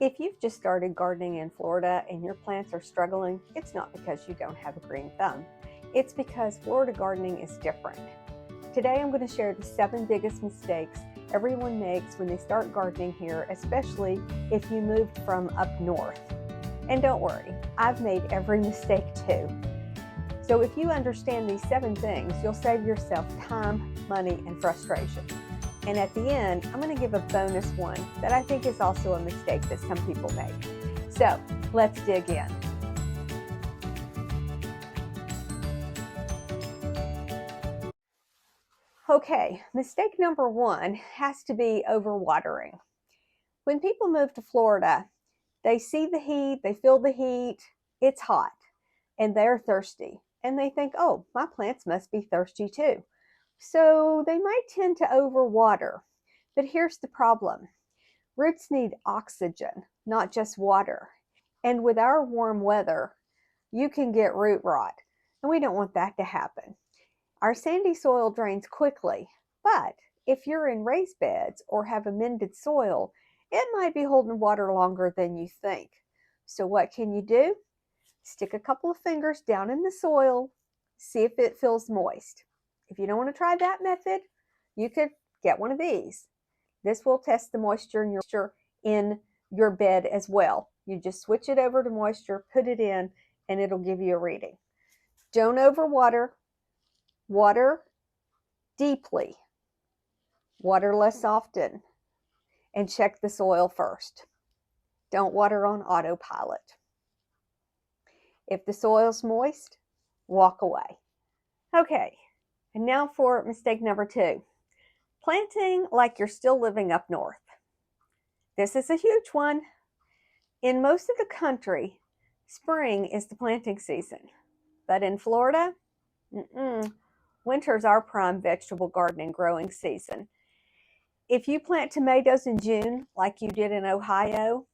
If you've just started gardening in Florida and your plants are struggling, it's not because you don't have a green thumb. It's because Florida gardening is different. Today I'm going to share the 7 biggest mistakes everyone makes when they start gardening here, especially if you moved from up north. And don't worry, I've made every mistake too. So if you understand these 7 things, you'll save yourself time, money, and frustration. And at the end, I'm going to give a bonus one that I think is also a mistake that some people make. So let's dig in. Okay, mistake number 1 has to be overwatering. When people move to Florida, they see the heat, they feel the heat, it's hot, and they're thirsty. And they think, oh, my plants must be thirsty too. So they might tend to overwater. But here's the problem. Roots need oxygen, not just water. And with our warm weather, you can get root rot. And we don't want that to happen. Our sandy soil drains quickly, but if you're in raised beds or have amended soil, it might be holding water longer than you think. So what can you do? Stick a couple of fingers down in the soil, see if it feels moist. If you don't want to try that method, you could get one of these. This will test the moisture in your bed as well. You just switch it over to moisture, put it in, and it'll give you a reading. Don't overwater. Water deeply. Water less often. And check the soil first. Don't water on autopilot. If the soil's moist, walk away. Okay, and now for mistake number 2. Planting like you're still living up north. This is a huge one. In most of the country, spring is the planting season. But in Florida, winter's our prime vegetable gardening growing season. If you plant tomatoes in June, like you did in Ohio,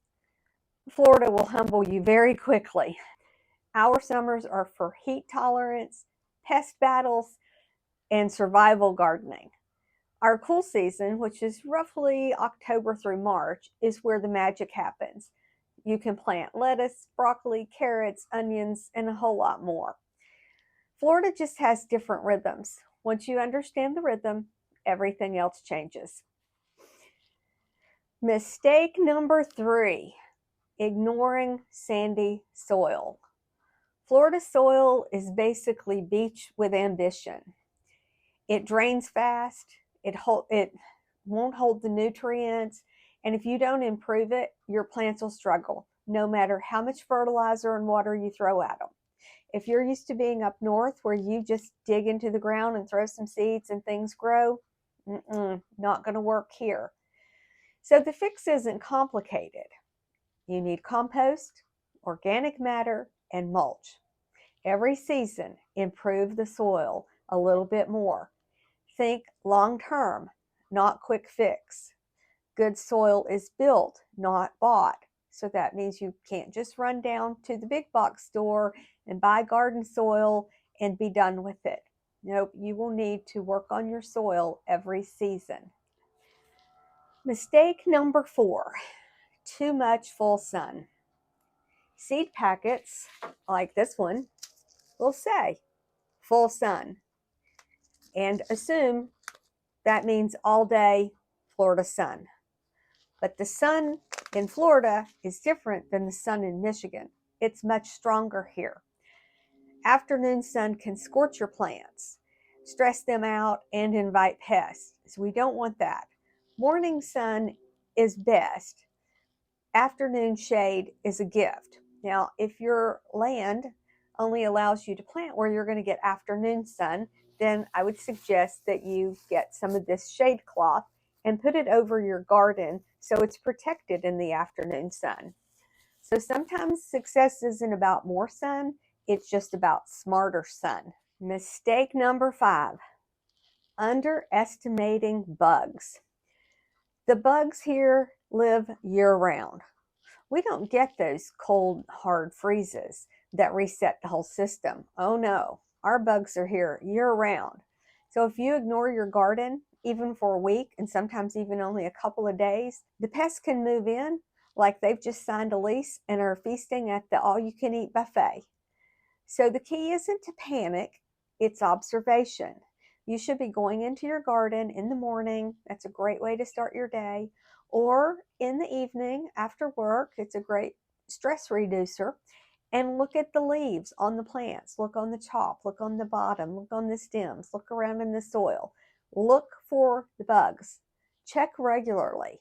Florida will humble you very quickly. Our summers are for heat tolerance, pest battles, and survival gardening. Our cool season, which is roughly October through March, is where the magic happens. You can plant lettuce, broccoli, carrots, onions, and a whole lot more. Florida just has different rhythms. Once you understand the rhythm, everything else changes. Mistake number 3, ignoring sandy soil. Florida soil is basically beach with ambition. It drains fast, it won't hold the nutrients, and if you don't improve it, your plants will struggle, no matter how much fertilizer and water you throw at them. If you're used to being up north where you just dig into the ground and throw some seeds and things grow, not going to work here. So the fix isn't complicated. You need compost, organic matter, and mulch. Every season, improve the soil a little bit more. Think long term, not quick fix. Good soil is built, not bought. So that means you can't just run down to the big box store and buy garden soil and be done with it. Nope, you will need to work on your soil every season. Mistake number 4, too much full sun. Seed packets, like this one, will say full sun and assume that means all day Florida sun. But the sun in Florida is different than the sun in Michigan. It's much stronger here. Afternoon sun can scorch your plants, stress them out, and invite pests. So we don't want that. Morning sun is best. Afternoon shade is a gift. Now, if your land only allows you to plant where you're going to get afternoon sun, then I would suggest that you get some of this shade cloth and put it over your garden so it's protected in the afternoon sun. So sometimes success isn't about more sun, it's just about smarter sun. Mistake number 5, underestimating bugs. The bugs here live year-round. We don't get those cold, hard freezes that reset the whole system. Oh no, our bugs are here year-round. So if you ignore your garden, even for a week, and sometimes even only a couple of days, the pests can move in like they've just signed a lease and are feasting at the all-you-can-eat buffet. So the key isn't to panic, it's observation. You should be going into your garden in the morning. That's a great way to start your day. Or in the evening after work, it's a great stress reducer. And look at the leaves on the plants. Look on the top, look on the bottom, look on the stems, look around in the soil. Look for the bugs. Check regularly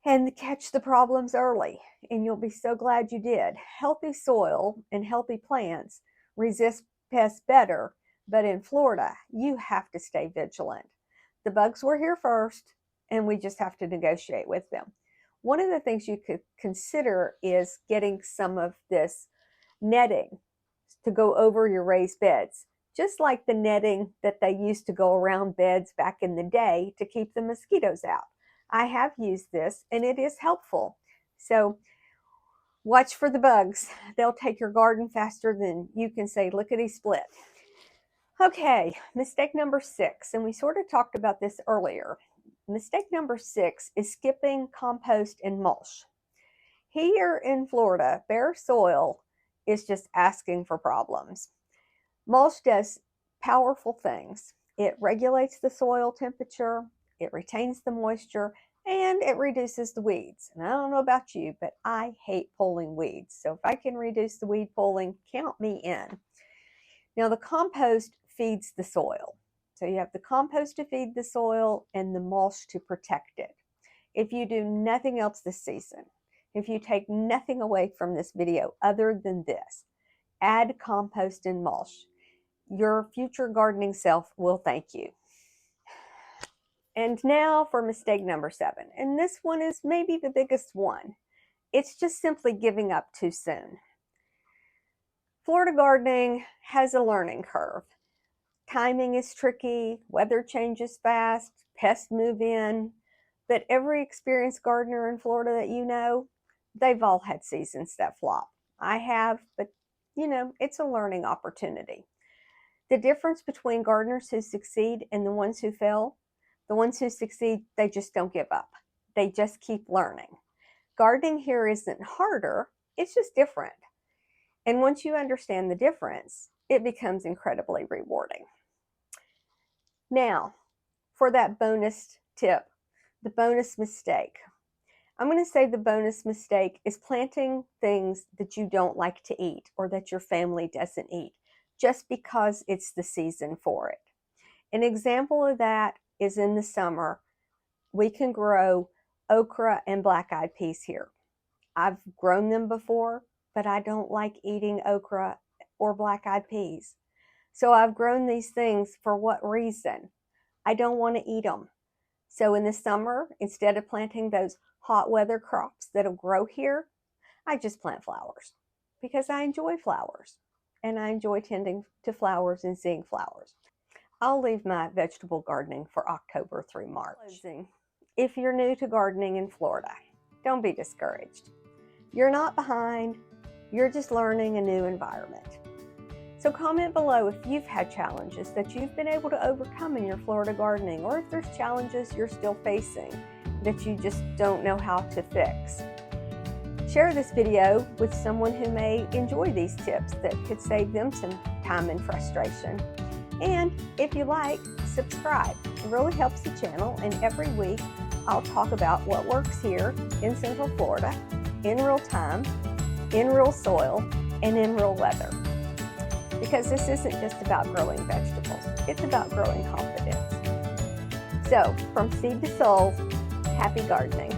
and catch the problems early, and you'll be so glad you did. Healthy soil and healthy plants resist pests better, but in Florida, you have to stay vigilant. The bugs were here first, and we just have to negotiate with them. One of the things you could consider is getting some of this netting to go over your raised beds, just like the netting that they used to go around beds back in the day to keep the mosquitoes out. I have used this and it is helpful. So watch for the bugs. They'll take your garden faster than you can say lickety split. Okay, mistake number 6, and we sort of talked about this earlier. Mistake number 6 is skipping compost and mulch. Here in Florida, bare soil is just asking for problems. Mulch does powerful things. It regulates the soil temperature, it retains the moisture, and it reduces the weeds. And I don't know about you, but I hate pulling weeds. So if I can reduce the weed pulling, count me in. Now the compost feeds the soil. So you have the compost to feed the soil and the mulch to protect it. If you do nothing else this season, if you take nothing away from this video other than this, add compost and mulch. Your future gardening self will thank you. And now for mistake number 7. And this one is maybe the biggest one. It's just simply giving up too soon. Florida gardening has a learning curve. Timing is tricky, weather changes fast, pests move in, but every experienced gardener in Florida that you know, they've all had seasons that flop. I have, but it's a learning opportunity. The difference between gardeners who succeed and the ones who fail, the ones who succeed, they just don't give up. They just keep learning. Gardening here isn't harder, it's just different. And once you understand the difference, it becomes incredibly rewarding. Now, for that bonus tip, the bonus mistake. I'm going to say the bonus mistake is planting things that you don't like to eat or that your family doesn't eat just because it's the season for it. An example of that is in the summer, we can grow okra and black-eyed peas here. I've grown them before, but I don't like eating okra or black-eyed peas. So I've grown these things for what reason? I don't want to eat them. So in the summer, instead of planting those hot weather crops that'll grow here, I just plant flowers because I enjoy flowers and I enjoy tending to flowers and seeing flowers. I'll leave my vegetable gardening for October through March. If you're new to gardening in Florida, don't be discouraged. You're not behind, you're just learning a new environment. So comment below if you've had challenges that you've been able to overcome in your Florida gardening, or if there's challenges you're still facing that you just don't know how to fix. Share this video with someone who may enjoy these tips that could save them some time and frustration. And if you like, subscribe. It really helps the channel, and every week I'll talk about what works here in Central Florida, in real time, in real soil, and in real weather. Because this isn't just about growing vegetables, it's about growing confidence. So, from seed to soul, happy gardening.